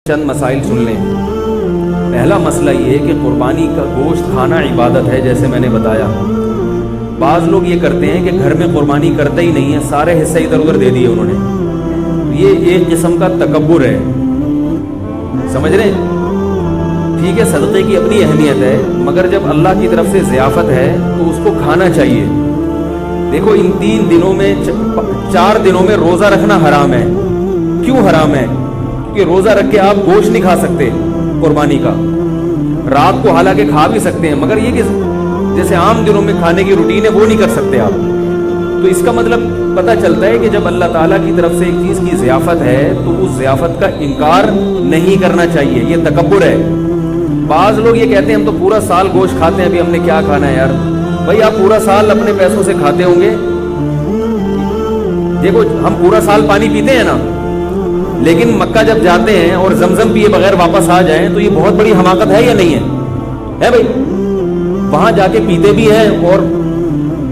چند مسائل سن لیں. پہلا مسئلہ یہ ہے کہ قربانی کا گوشت کھانا عبادت ہے. جیسے میں نے بتایا, بعض لوگ یہ کرتے ہیں کہ گھر میں قربانی کرتے ہی نہیں ہیں, سارے حصے ادھر ادھر دے دیے انہوں نے. یہ ایک قسم کا تکبر ہے, سمجھ رہے ہیں؟ ٹھیک ہے, صدقے کی اپنی اہمیت ہے, مگر جب اللہ کی طرف سے ضیافت ہے تو اس کو کھانا چاہیے. دیکھو, ان 3 دنوں میں 4 دنوں میں روزہ رکھنا حرام ہے. کیوں حرام ہے؟ کہ روزہ رکھ کے آپ گوشت نہیں کھا سکتے قربانی کا. رات کو حالانکہ کھا بھی سکتے ہیں, مگر یہ کہ جیسے عام دنوں میں کھانے کی روٹین ہے وہ نہیں کر سکتے آپ. تو اس کا مطلب پتہ چلتا ہے کہ جب اللہ تعالیٰ کی طرف سے ایک چیز کی ضیافت ہے تو اس ضیافت کا انکار نہیں کرنا چاہیے. یہ تکبر ہے. بعض لوگ یہ کہتے ہیں ہم تو پورا سال گوشت کھاتے ہیں, ابھی ہم نے کیا کھانا ہے یار. بھائی آپ پورا سال اپنے پیسوں سے کھاتے ہوں گے. دیکھو, ہم پورا سال پانی پیتے ہیں نا, لیکن مکہ جب جاتے ہیں اور زمزم پیے بغیر واپس آ جائیں تو یہ بہت بڑی حماقت ہے یا نہیں ہے بھائی؟ وہاں جا کے پیتے بھی ہیں اور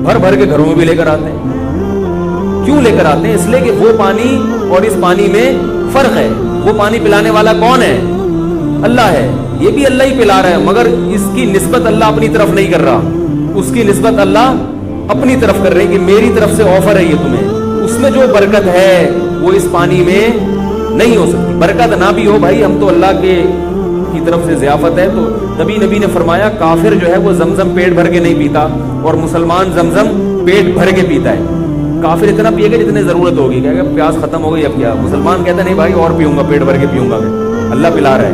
بھر بھر کے گھروں میں بھی لے کر آتے ہیں. کیوں لے کر آتے ہیں؟ اس لیے کہ وہ پانی اور اس پانی میں فرق ہے. وہ پانی پلانے والا کون ہے؟ اللہ ہے. یہ بھی اللہ ہی پلا رہا ہے, مگر اس کی نسبت اللہ اپنی طرف نہیں کر رہا. اس کی نسبت اللہ اپنی طرف کر رہے ہیں کہ میری طرف سے آفر ہے یہ تمہیں. اس میں جو برکت ہے وہ اس پانی میں نہیں ہو سکتی. برکت نہ بھی ہو بھائی, ہم تو اللہ کی طرف سے ضیافت ہے. تو نبی نے فرمایا کافر جو ہے وہ زمزم پیٹ بھر کے نہیں پیتا, اور مسلمان زمزم پیٹ بھر کے پیتا ہے. کافر اتنا پیے گا جتنے ضرورت ہوگی, کہ پیاس ختم ہو گئی اب کیا. مسلمان کہتا ہے نہیں بھائی اور پیوں گا, پیٹ بھر کے پیوں گا, میں اللہ پلا رہا ہے.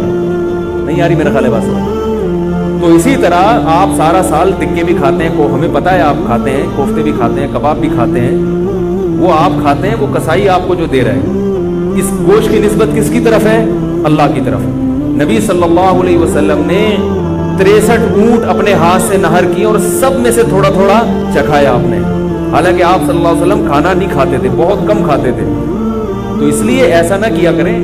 نہیں یاری میرا خیال ہے بات سمجھ. تو اسی طرح آپ سارا سال تکے بھی کھاتے ہیں, ہمیں پتہ ہے آپ کھاتے ہیں, کوفتے بھی کھاتے ہیں, کباب بھی کھاتے ہیں, وہ آپ کھاتے ہیں, وہ کسائی آپ کو جو دے رہا ہے. اس گوشت کی نسبت کس کی طرف ہے؟ اللہ کی طرف. نبی صلی اللہ علیہ وسلم نے 63 اونٹ اپنے ہاتھ سے نہر کی اور سب میں سے تھوڑا تھوڑا چکھایا آپ نے. حالانکہ آپ صلی اللہ علیہ وسلم کھانا نہیں کھاتے تھے, بہت کم کھاتے تھے. تو اس لیے ایسا نہ کیا کریں,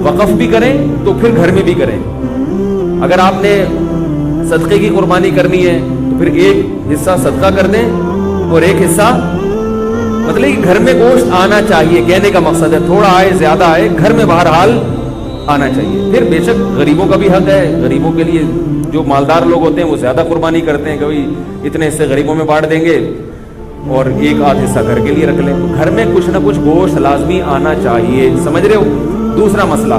وقف بھی کریں تو پھر گھر میں بھی کریں. اگر آپ نے صدقے کی قربانی کرنی ہے تو پھر ایک حصہ صدقہ کر دیں اور ایک حصہ, مطلب کہ گھر میں گوشت آنا چاہیے. کہنے کا مقصد ہے تھوڑا آئے زیادہ آئے, گھر میں بہرحال آنا چاہیے. پھر بے شک غریبوں کا بھی حق ہے. غریبوں کے لیے جو مالدار لوگ ہوتے ہیں وہ زیادہ قربانی کرتے ہیں, کبھی اتنے حصے غریبوں میں بانٹ دیں گے اور ایک آدھ حصہ گھر کے لیے رکھ لیں. تو گھر میں کچھ نہ کچھ گوشت لازمی آنا چاہیے, سمجھ رہے ہو. دوسرا مسئلہ,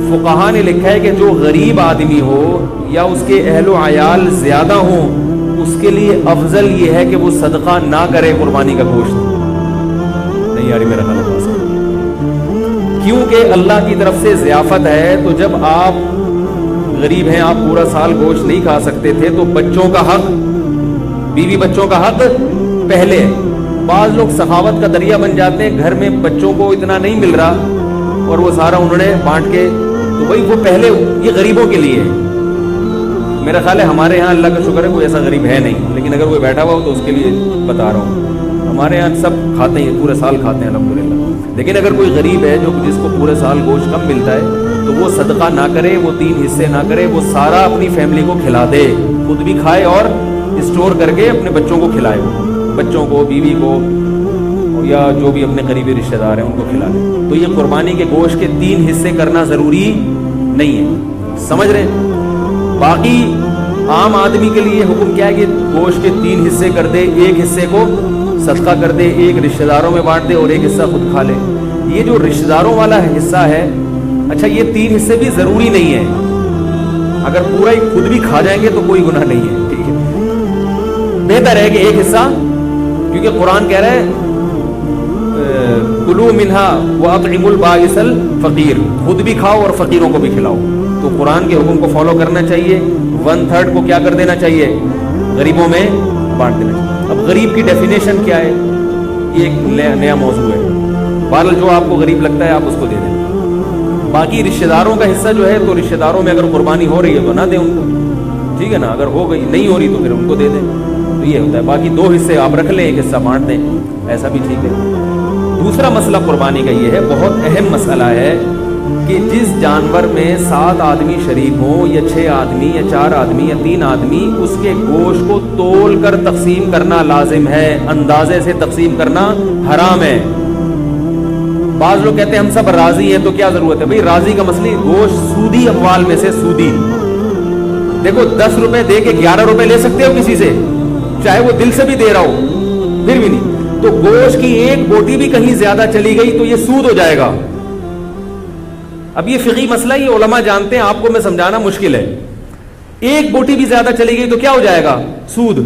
فقہا نے لکھا ہے کہ جو غریب آدمی ہو یا اس کے اہل و عیال زیادہ ہوں, اس کے لیے افضل یہ ہے کہ وہ صدقہ نہ کرے قربانی کا گوشت. نہیں یاری میرا خیال ہے, کیونکہ اللہ کی طرف سے ضیافت ہے. تو جب آپ غریب ہیں, آپ پورا سال گوشت نہیں کھا سکتے تھے, تو بچوں کا حق, بیوی بچوں کا حق پہلے. بعض لوگ سخاوت کا دریا بن جاتے ہیں, گھر میں بچوں کو اتنا نہیں مل رہا اور وہ سارا انہوں نے بانٹ کے, تو وہی وہ پہلے, یہ غریبوں کے لیے. میرا خیال ہے ہمارے ہاں اللہ کا شکر ہے کوئی ایسا غریب ہے نہیں, لیکن اگر کوئی بیٹھا ہوا ہو تو اس کے لیے بتا رہا ہوں. ہمارے یہاں سب کھاتے ہیں, پورے سال کھاتے ہیں الحمدللہ. لیکن اگر کوئی غریب ہے جو جس کو پورے سال گوشت کم ملتا ہے, تو وہ صدقہ نہ کرے, وہ 3 حصے نہ کرے, وہ سارا اپنی فیملی کو کھلا دے, خود بھی کھائے اور اسٹور کر کے اپنے بچوں کو کھلائے, بچوں کو, بیوی کو, یا جو بھی اپنے قریبی رشتہ دار ہیں ان کو کھلا دے. تو یہ قربانی کے گوشت کے 3 حصے کرنا ضروری نہیں ہے, سمجھ رہے ہیں. باقی عام آدمی کے لیے حکم کیا ہے کہ گوشت کے 3 حصے کر دے, ایک حصے کو صدقہ کر دے, ایک رشتہ داروں میں بانٹ دے اور ایک حصہ خود کھا لے. یہ جو رشتہ داروں والا حصہ ہے, اچھا یہ 3 حصے بھی ضروری نہیں ہے. اگر پورا ہی خود بھی کھا جائیں گے تو کوئی گناہ نہیں ہے, ٹھیک ہے. بہتر ہے کہ ایک حصہ, کیونکہ قرآن کہہ رہا ہے کلوا منہا واطعموا البائس الفقیر, خود بھی کھاؤ اور فقیروں کو بھی کھلاؤ. تو قرآن کے حکم کو فالو کرنا چاہیے. 1/3 کو کیا کر دینا چاہیے؟ غریبوں میں بانٹ دینا چاہیے. اب غریب کی ڈیفینیشن کیا ہے, یہ ایک نیا موضوع ہے. بہرحال جو آپ کو غریب لگتا ہے آپ اس کو دے دیں. باقی رشتہ داروں کا حصہ جو ہے, تو رشتہ داروں میں اگر قربانی ہو رہی ہے تو نہ دیں ان کو, ٹھیک ہے نا. اگر ہو گئی نہیں ہو رہی تو پھر ان کو دے دیں. تو یہ ہوتا ہے. باقی 2 حصے آپ رکھ لیں, ایک حصہ بانٹ دیں, ایسا بھی ٹھیک ہے. دوسرا مسئلہ قربانی کا یہ ہے, بہت اہم مسئلہ ہے, کہ جس جانور میں 7 آدمی شریک ہوں, یا 6 آدمی, یا 4 آدمی, یا 3 آدمی, اس کے گوشت کو تول کر تقسیم کرنا لازم ہے, اندازے سے تقسیم کرنا حرام ہے. بعض لوگ کہتے ہیں ہم سب راضی ہیں تو کیا ضرورت ہے. بھئی راضی کا مسئلہ گوشت سودی اموال میں سے سودی. دیکھو 10 روپے دے کے 11 روپے لے سکتے ہو کسی سے, چاہے وہ دل سے بھی دے رہا ہو, پھر بھی نہیں. تو گوشت کی ایک بوٹی بھی کہیں زیادہ چلی گئی تو یہ سود ہو جائے گا. اب یہ فقہی مسئلہ یہ علماء جانتے ہیں, آپ کو میں سمجھانا مشکل ہے. ایک بوٹی بھی زیادہ چلی گئی تو کیا ہو جائے گا؟ سود.